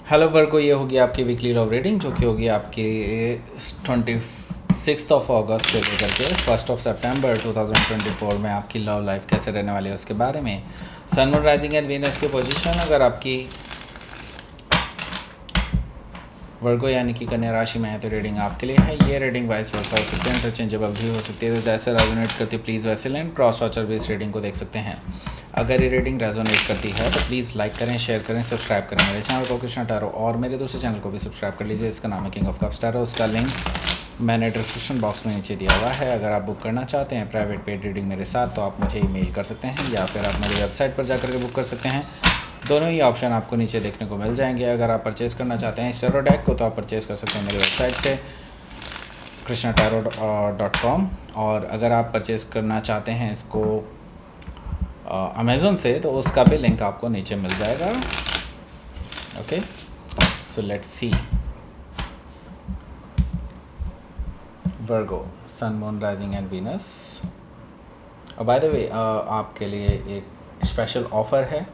Hello वर्गो, ये होगी आपकी वीकली लव रीडिंग जो कि होगी आपकी 26 अगस्त से लेकर के 1 सितंबर 2024 में आपकी लव लाइफ कैसे रहने वाली है उसके बारे में। Sun moon rising and Venus की पोजीशन अगर आपकी वर्गो यानी कि कन्या राशि में है तो रीडिंग आपके लिए है। ये रीडिंग वाइस वर्सा हो सकती है, इंटरचेंजेबल भी हो सकती है, तो जैसे रेजोनेट करती है प्लीज़ वैसे लें। क्रॉस वॉचर भी इस रीडिंग को देख सकते हैं। अगर ये रीडिंग रेजोनेट करती है तो प्लीज़ लाइक करें, शेयर करें, सब्सक्राइब करें मेरे चैनल को कृष्णा टैरो, और मेरे दूसरे चैनल को भी सब्सक्राइब कर लीजिए, इसका नाम है किंग ऑफ कप्स टैरो। उसका लिंक मैंने डिस्क्रिप्शन बॉक्स में नीचे दिया हुआ है। अगर आप बुक करना चाहते हैं प्राइवेट पेड रीडिंग मेरे साथ तो आप मुझे ईमेल कर सकते हैं या फिर आप मेरी वेबसाइट पर जाकर के बुक कर सकते हैं। दोनों ही ऑप्शन आपको नीचे देखने को मिल जाएंगे। अगर आप परचेज़ करना चाहते हैं इस टैरो डेक को तो आप परचेज़ कर सकते हैं मेरी वेबसाइट से krishnataro.com, और अगर आप परचेज़ करना चाहते हैं इसको अमेज़ोन से तो उसका भी लिंक आपको नीचे मिल जाएगा। Okay, so let's see. Virgo, sun moon rising and Venus. By the way आपके लिए एक स्पेशल ऑफ़र है।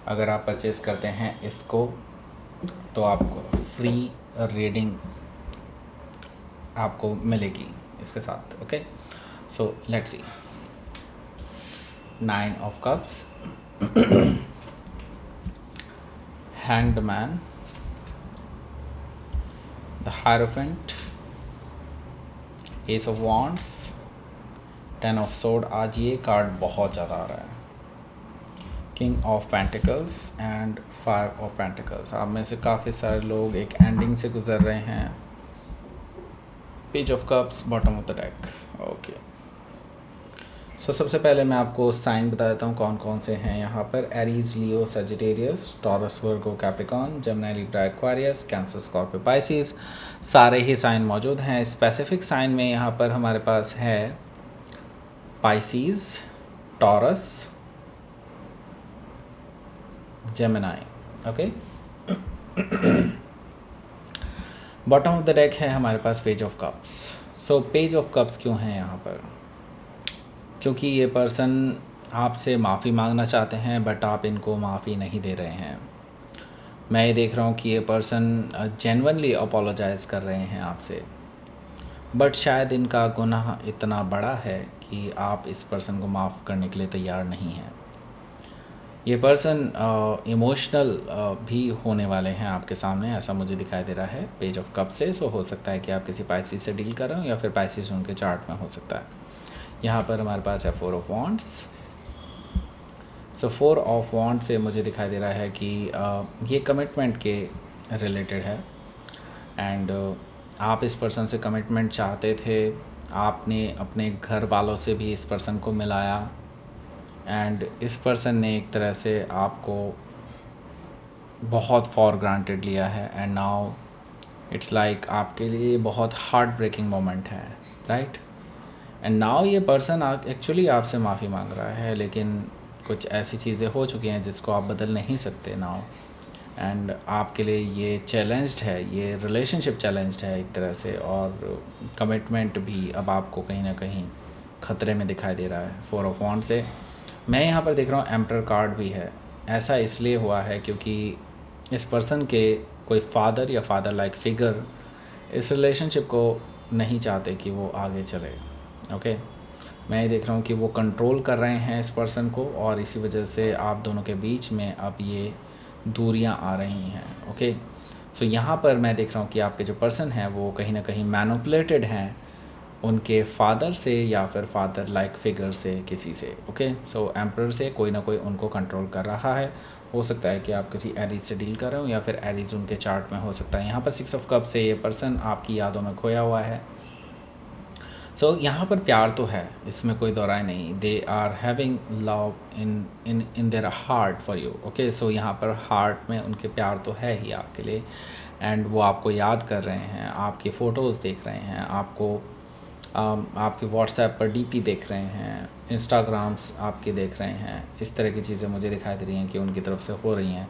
अगर आप परचेज़ करते हैं इसको तो आपको फ्री रीडिंग आपको मिलेगी इसके साथ। Okay, so let's C. 9 of cups, hanged man, the hierophant, S of wands, 10 of sword. आज ये कार्ड बहुत ज़्यादा आ रहा है। King of pentacles and 5 of pentacles. आप में से काफ़ी सारे लोग एक एंडिंग से गुजर रहे हैं। Page of cups, bottom of the deck. Okay, so सबसे पहले मैं आपको साइन बता देता हूँ कौन कौन से हैं यहाँ पर। Aries, Leo, Sagittarius, Taurus, Virgo, Capricorn, Gemini, Libra, Aquarius, Cancer, Scorpio, Pisces, सारे ही साइन मौजूद हैं। स्पेसिफिक साइन में यहाँ पर हमारे पास है Pisces, Taurus, Gemini. Okay, bottom of the deck है हमारे पास page of cups. So page of cups क्यों हैं यहाँ पर? क्योंकि ये पर्सन आपसे माफ़ी मांगना चाहते हैं बट आप इनको माफ़ी नहीं दे रहे हैं। मैं ये देख रहा हूँ कि ये पर्सन जेन्युइनली अपोलोजाइज़ कर रहे हैं आपसे, बट शायद इनका गुनाह इतना बड़ा है कि आप इस पर्सन को माफ़ करने के लिए तैयार नहीं हैं। ये पर्सन इमोशनल भी होने वाले हैं आपके सामने, ऐसा मुझे दिखाई दे रहा है पेज ऑफ कप से। सो हो सकता है कि आप किसी पाइसिस से डील कर रहे हो या फिर पाइसिस उनके चार्ट में हो सकता है। यहाँ पर हमारे पास है 4 ऑफ वॉन्ड्स। सो 4 ऑफ वॉन्ड से मुझे दिखाई दे रहा है कि ये कमिटमेंट के रिलेटेड है एंड आप इस पर्सन से कमिटमेंट चाहते थे। आपने अपने घर वालों से भी इस पर्सन को मिलाया एंड इस पर्सन ने एक तरह से आपको बहुत फॉर ग्रांटेड लिया है एंड नाउ इट्स लाइक आपके लिए बहुत हार्ट ब्रेकिंग मोमेंट है, राइट। एंड नाउ ये पर्सन एक्चुअली आपसे माफ़ी मांग रहा है, लेकिन कुछ ऐसी चीज़ें हो चुकी हैं जिसको आप बदल नहीं सकते नाउ। एंड आपके लिए ये चैलेंज्ड है, ये रिलेशनशिप चैलेंज्ड है एक तरह से, और कमिटमेंट भी अब आपको कहीं ना कहीं ख़तरे में दिखाई दे रहा है 4 ऑफ वॉन्ड से। मैं यहाँ पर देख रहा हूँ एम्परर कार्ड भी है। ऐसा इसलिए हुआ है क्योंकि इस पर्सन के कोई फादर या फादर लाइक फिगर इस रिलेशनशिप को नहीं चाहते कि वो आगे चले। ओके, मैं ये देख रहा हूँ कि वो कंट्रोल कर रहे हैं इस पर्सन को, और इसी वजह से आप दोनों के बीच में अब ये दूरियां आ रही हैं। ओके, सो यहाँ पर मैं देख रहा हूँ कि आपके जो पर्सन हैं वो कहीं ना कहीं मैनिपुलेटेड हैं उनके फादर से या फिर फादर लाइक फिगर से, किसी से। ओके, सो एम्परर से कोई ना कोई उनको कंट्रोल कर रहा है। हो सकता है कि आप किसी एरीज से डील कर रहे हो या फिर एरीज उनके चार्ट में हो सकता है। यहाँ पर 6 ऑफ कप से ये पर्सन आपकी यादों में खोया हुआ है। सो यहाँ पर प्यार तो है, इसमें कोई दो राय नहीं। They are having love in their heart for you. Okay, so यहाँ पर हार्ट में उनके प्यार तो है ही आपके लिए, एंड वो आपको याद कर रहे हैं, आपकी फ़ोटोज़ देख रहे हैं, आपको आपके व्हाट्सएप पर डीपी देख रहे हैं, इंस्टाग्राम्स आपके देख रहे हैं। इस तरह की चीज़ें मुझे दिखाई दे रही हैं कि उनकी तरफ से हो रही हैं,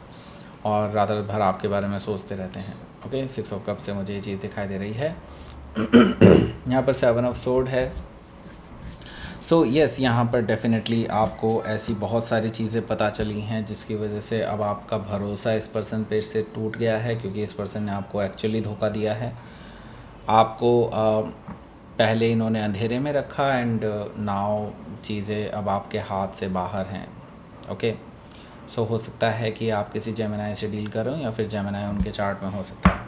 और रात भर आपके बारे में सोचते रहते हैं। ओके, 6 ऑफ कप से मुझे ये चीज़ दिखाई दे रही है। यहाँ पर 7 ऑफ सोर्ड है। सो यस, यहाँ पर डेफिनेटली आपको ऐसी बहुत सारी चीज़ें पता चली हैं जिसकी वजह से अब आपका भरोसा इस पर्सन पे से टूट गया है, क्योंकि इस पर्सन ने आपको एक्चुअली धोखा दिया है। आपको पहले इन्होंने अंधेरे में रखा एंड नाउ चीज़ें अब आपके हाथ से बाहर हैं। ओके, सो हो सकता है कि आप किसी जेमिनाई से डील कर रहे हो या फिर जेमिनाई उनके चार्ट में हो सकता है।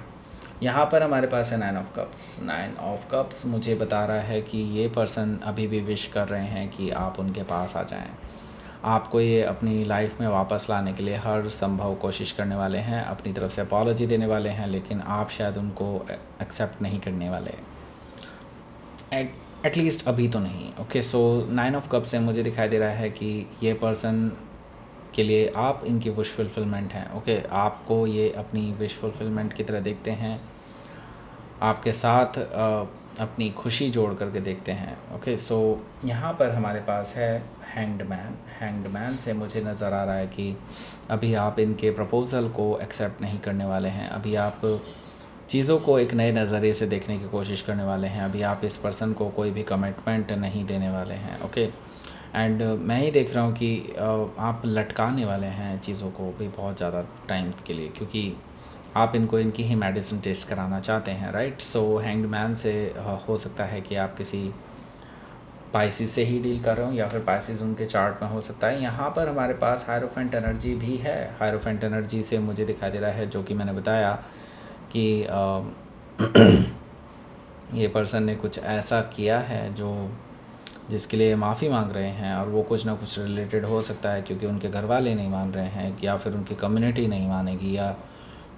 यहाँ पर हमारे पास है 9 ऑफ कप्स। 9 ऑफ कप्स मुझे बता रहा है कि ये पर्सन अभी भी विश कर रहे हैं कि आप उनके पास आ जाएं। आपको ये अपनी लाइफ में वापस लाने के लिए हर संभव कोशिश करने वाले हैं, अपनी तरफ से अपॉलॉजी देने वाले हैं, लेकिन आप शायद उनको एक्सेप्ट नहीं करने वाले, एटलीस्ट अभी तो नहीं। ओके, सो 9 ऑफ कप्स से मुझे दिखाई दे रहा है कि ये पर्सन के लिए आप इनकी विश फुलफिलमेंट हैं। ओके, आपको ये अपनी विश फुलफिलमेंट की तरह देखते हैं, आपके साथ अपनी खुशी जोड़ करके देखते हैं। ओके, सो यहाँ पर हमारे पास है हैंगड मैन से मुझे नज़र आ रहा है कि अभी आप इनके प्रपोज़ल को एक्सेप्ट नहीं करने वाले हैं, अभी आप चीज़ों को एक नए नज़रिए से देखने की कोशिश करने वाले हैं, अभी आप इस पर्सन को कोई भी कमिटमेंट नहीं देने वाले हैं। ओके, एंड मैं ही देख रहा हूँ कि आप लटकाने वाले हैं चीज़ों को भी बहुत ज़्यादा टाइम के लिए, क्योंकि आप इनको इनकी ही मेडिसिन टेस्ट कराना चाहते हैं, राइट। सो हैंग्ड मैन से हो सकता है कि आप किसी पाइसिस से ही डील कर रहे हो या फिर पाइसिस उनके चार्ट में हो सकता है। यहाँ पर हमारे पास हायरोफेंट एनर्जी भी है। हायरोफेंट एनर्जी से मुझे दिखाई दे रहा है, जो कि मैंने बताया कि ये पर्सन ने कुछ ऐसा किया है जो जिसके लिए माफ़ी मांग रहे हैं, और वो कुछ ना कुछ रिलेटेड हो सकता है, क्योंकि उनके घर वाले नहीं मान रहे हैं या फिर उनकी कम्युनिटी नहीं मानेगी या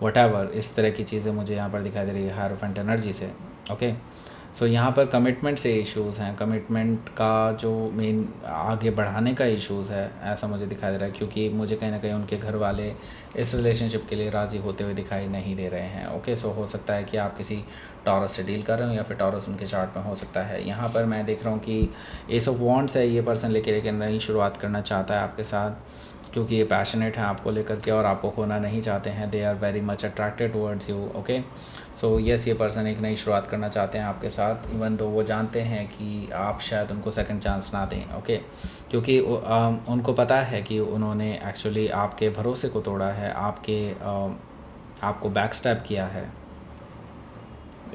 वटएवर, इस तरह की चीज़ें मुझे यहाँ पर दिखाई दे रही है हायरोफेंट एनर्जी से। ओके, सो यहाँ पर कमिटमेंट से इश्यूज़ हैं, कमिटमेंट का जो मेन आगे बढ़ाने का इश्यूज़ है, ऐसा मुझे दिखाई दे रहा है, क्योंकि मुझे कहीं ना कहीं उनके घर वाले इस रिलेशनशिप के लिए राज़ी होते हुए दिखाई नहीं दे रहे हैं। ओके, सो हो सकता है कि आप किसी टॉरस से डील कर रहे हो या फिर टॉरस उनके चार्ट में हो सकता है। यहाँ पर मैं देख रहा हूँ कि एस ऑफ वॉन्ड्स है, ये पर्सन लेकर एक नई शुरुआत करना चाहता है आपके साथ, क्योंकि ये पैशनेट है आपको लेकर के और आपको खोना नहीं चाहते हैं। They are very much attracted towards you. Okay, so yes, ये पर्सन एक नई शुरुआत करना चाहते हैं आपके साथ, इवन दो वो जानते हैं कि आप शायद उनको सेकंड चांस ना दें। ओके, क्योंकि उनको पता है कि उन्होंने एक्चुअली आपके भरोसे को तोड़ा है, आपको बैक स्टैप किया है,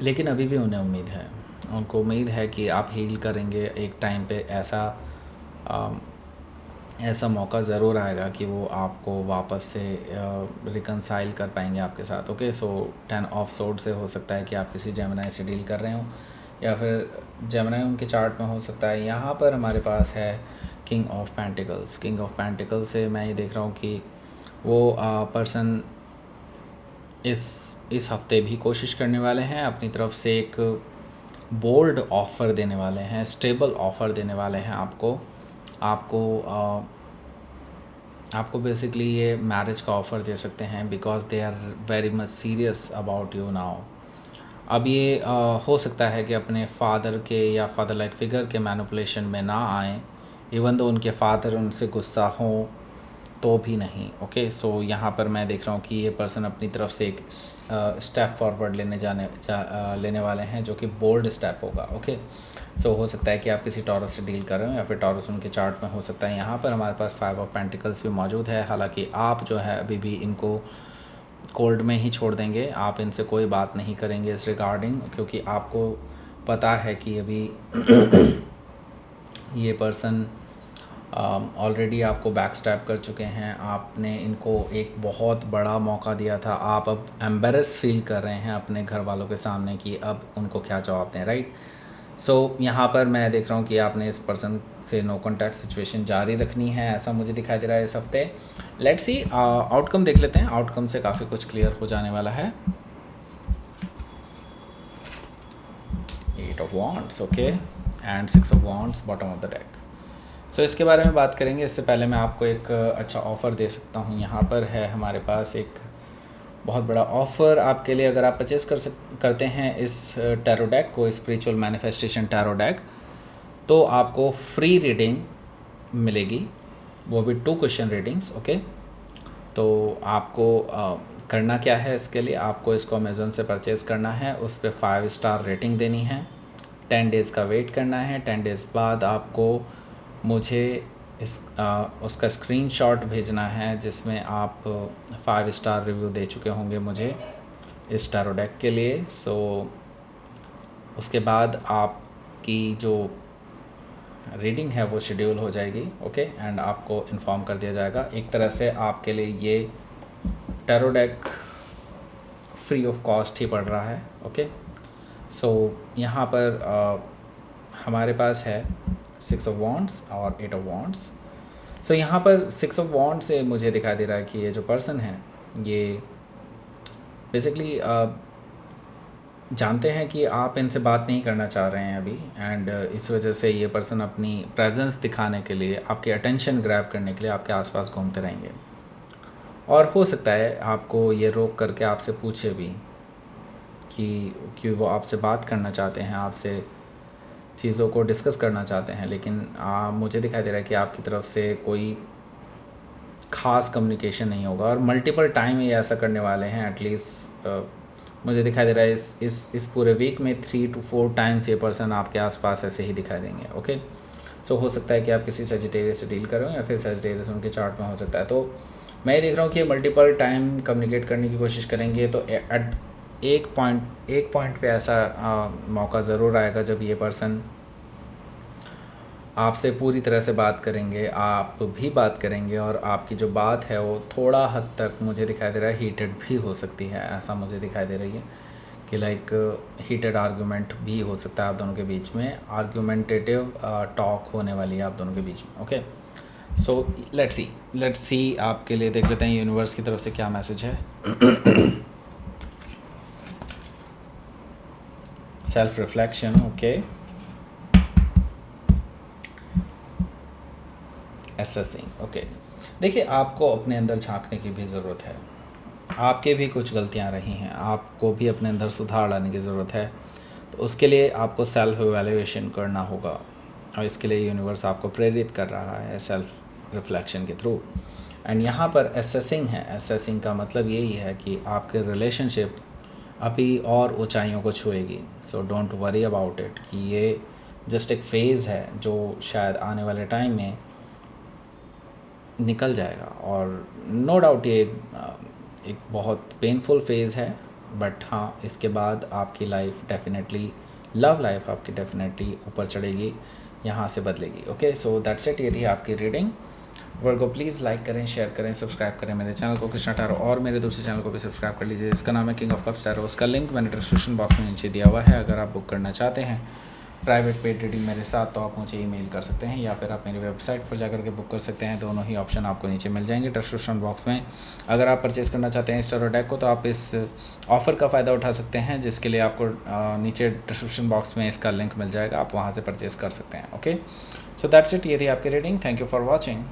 लेकिन अभी भी उन्हें उम्मीद है, उनको उम्मीद है कि आप हील करेंगे एक टाइम पे। ऐसा मौका ज़रूर आएगा कि वो आपको वापस से रिकनसाइल कर पाएंगे आपके साथ। ओके, सो 10 ऑफ सोर्ड से हो सकता है कि आप किसी जेमिनाई से डील कर रहे हो या फिर जेमिनाई उनके चार्ट में हो सकता है। यहाँ पर हमारे पास है king of pentacles. King of pentacles से मैं ये देख रहा हूँ कि वो पर्सन इस हफ्ते भी कोशिश करने वाले हैं, अपनी तरफ से एक बोल्ड ऑफ़र देने वाले हैं, स्टेबल ऑफ़र देने वाले हैं आपको बेसिकली ये मैरिज का ऑफ़र दे सकते हैं, because they are very much serious about you now. अब ये हो सकता है कि अपने फादर के या फादर लाइक फिगर के मैनिपुलेशन में ना आएँ, इवन दो उनके फादर उनसे गुस्सा हों तो भी नहीं। ओके, सो यहाँ पर मैं देख रहा हूँ कि ये पर्सन अपनी तरफ से एक स्टेप फॉरवर्ड लेने वाले हैं, जो कि बोल्ड स्टेप होगा। ओके, सो हो सकता है कि आप किसी टॉरस से डील कर रहे हो या फिर टॉरस उनके चार्ट में हो सकता है। यहाँ पर हमारे पास 5 ऑफ पेंटिकल्स भी मौजूद है। हालांकि आप जो है अभी भी इनको कोल्ड में ही छोड़ देंगे, आप इनसे कोई बात नहीं करेंगे इस रिगार्डिंग, क्योंकि आपको पता है कि अभी ये पर्सन ऑलरेडी आपको बैक स्टैप कर चुके हैं। आपने इनको एक बहुत बड़ा मौका दिया था, आप अब एम्बेरस फील कर रहे हैं अपने घर वालों के सामने कि अब उनको क्या जवाब दें, राइट। सो यहाँ पर मैं देख रहा हूँ कि आपने इस पर्सन से नो कॉन्टैक्ट सिचुएशन जारी रखनी है, ऐसा मुझे दिखाई दे रहा है इस हफ्ते। लेट्स सी आउटकम देख लेते हैं। आउटकम से काफ़ी कुछ क्लियर हो जाने वाला है। 8 of wands, okay, and 6 of wands bottom of the deck. So इसके बारे में बात करेंगे। इससे पहले मैं आपको एक अच्छा ऑफ़र दे सकता हूँ। यहाँ पर है हमारे पास एक बहुत बड़ा ऑफ़र आपके लिए, अगर आप परचेज़ करते हैं इस टैरो डेक को, स्पिरिचुअल मैनिफेस्टेशन टैरो डेक, तो आपको फ्री रीडिंग मिलेगी, वो भी 2 क्वेश्चन रीडिंग्स। ओके, तो आपको करना क्या है, इसके लिए आपको इसको अमेज़न से परचेज़ करना है, उस पर 5 स्टार रेटिंग देनी है, 10 डेज़ का वेट करना है। 10 डेज़ बाद आपको मुझे उसका स्क्रीनशॉट भेजना है जिसमें आप 5 स्टार रिव्यू दे चुके होंगे मुझे इस टैरो डेक के लिए। सो उसके बाद आपकी जो रीडिंग है वो शेड्यूल हो जाएगी, ओके, एंड आपको इन्फॉर्म कर दिया जाएगा। एक तरह से आपके लिए ये tarot deck free of cost ही पड़ रहा है, ओके। सो यहाँ पर हमारे पास है 6 ऑफ वॉन्ड्स और 8 ऑफ वॉन्ड्स। सो यहाँ पर 6 ऑफ वॉन्ड से मुझे दिखाई दे रहा है कि ये जो पर्सन है ये बेसिकली जानते हैं कि आप इनसे बात नहीं करना चाह रहे हैं अभी, एंड इस वजह से ये पर्सन अपनी प्रेजेंस दिखाने के लिए, आपकी अटेंशन ग्रैब करने के लिए आपके आसपास घूमते रहेंगे। और हो सकता है आपको ये रोक करके आपसे पूछे भी कि वो आपसे बात करना चाहते हैं, आपसे चीज़ों को डिस्कस करना चाहते हैं, लेकिन मुझे दिखाई दे रहा है कि आपकी तरफ से कोई ख़ास कम्युनिकेशन नहीं होगा। और मल्टीपल टाइम ये ऐसा करने वाले हैं, एटलीस्ट मुझे दिखाई दे रहा है इस पूरे वीक में 3 to 4 टाइम्स ये पर्सन आपके आसपास ऐसे ही दिखाई देंगे, ओके। सो हो सकता है कि आप किसी सजिटेरियस से डील कर रहे हो या फिर सजिटेरियस उनके चार्ट में हो सकता है। तो मैं देख रहा हूँ कि ये मल्टीपल टाइम कम्युनिकेट करने की कोशिश करेंगे। तो एट एक पॉइंट पे ऐसा मौका ज़रूर आएगा जब ये पर्सन आपसे पूरी तरह से बात करेंगे, आप भी बात करेंगे, और आपकी जो बात है वो थोड़ा हद तक मुझे दिखाई दे रहा है हीटेड भी हो सकती है। ऐसा मुझे दिखाई दे रही है कि लाइक हीटेड आर्गूमेंट भी हो सकता है आप दोनों के बीच में, आर्गूमेंटेटिव टॉक होने वाली है आप दोनों के बीच में, ओके। सो लेट्स सी आपके लिए देख लेते हैं यूनिवर्स की तरफ से क्या मैसेज है। Self reflection, okay. Assessing, okay. देखिए, आपको अपने अंदर झांकने की भी ज़रूरत है। आपके भी कुछ गलतियां रही हैं, आपको भी अपने अंदर सुधार लाने की ज़रूरत है। तो उसके लिए आपको सेल्फ इवैल्यूएशन करना होगा, और इसके लिए यूनिवर्स आपको प्रेरित कर रहा है सेल्फ रिफ्लेक्शन के थ्रू। एंड यहाँ पर एसेसिंग है। एसेसिंग का मतलब यही है कि आपके रिलेशनशिप अभी और ऊंचाइयों को छुएगी। So don't worry about it कि ये जस्ट एक फ़ेज़ है जो शायद आने वाले टाइम में निकल जाएगा। और नो डाउट ये एक बहुत पेनफुल फेज़ है, बट हाँ, इसके बाद आपकी लाइफ डेफिनेटली, लव लाइफ आपकी डेफिनेटली ऊपर चढ़ेगी, यहाँ से बदलेगी, ओके। सो दैट्स इट, ये थी आपकी रीडिंग। वर्गो प्लीज़ लाइक करें, शेयर करें, सब्सक्राइब करें मेरे चैनल को कृष्णा टैरो, और मेरे दूसरे चैनल को भी सब्सक्राइब कर लीजिए, इसका नाम है किंग ऑफ कप्स टैरो। उसका लिंक मैंने डिस्क्रिप्शन बॉक्स में नीचे दिया हुआ है। अगर आप बुक करना चाहते हैं प्राइवेट पेड रीडिंग मेरे साथ, तो आप मुझे ईमेल कर सकते हैं, या फिर आप मेरी वेबसाइट पर जाकर के बुक कर सकते हैं। दोनों ही ऑप्शन आपको नीचे मिल जाएंगे डिस्क्रिप्शन बॉक्स में। अगर आप परचेज़ करना चाहते हैं इस टैरो डेक को, तो आप इस ऑफ़र का फ़ायदा उठा सकते हैं, जिसके लिए आपको नीचे डिस्क्रिप्शन बॉक्स में इसका लिंक मिल जाएगा, आप वहाँ से परचेज़ कर सकते हैं, ओके। सो दैट्स इट, ये थी आपकी reading. Thank you for watching.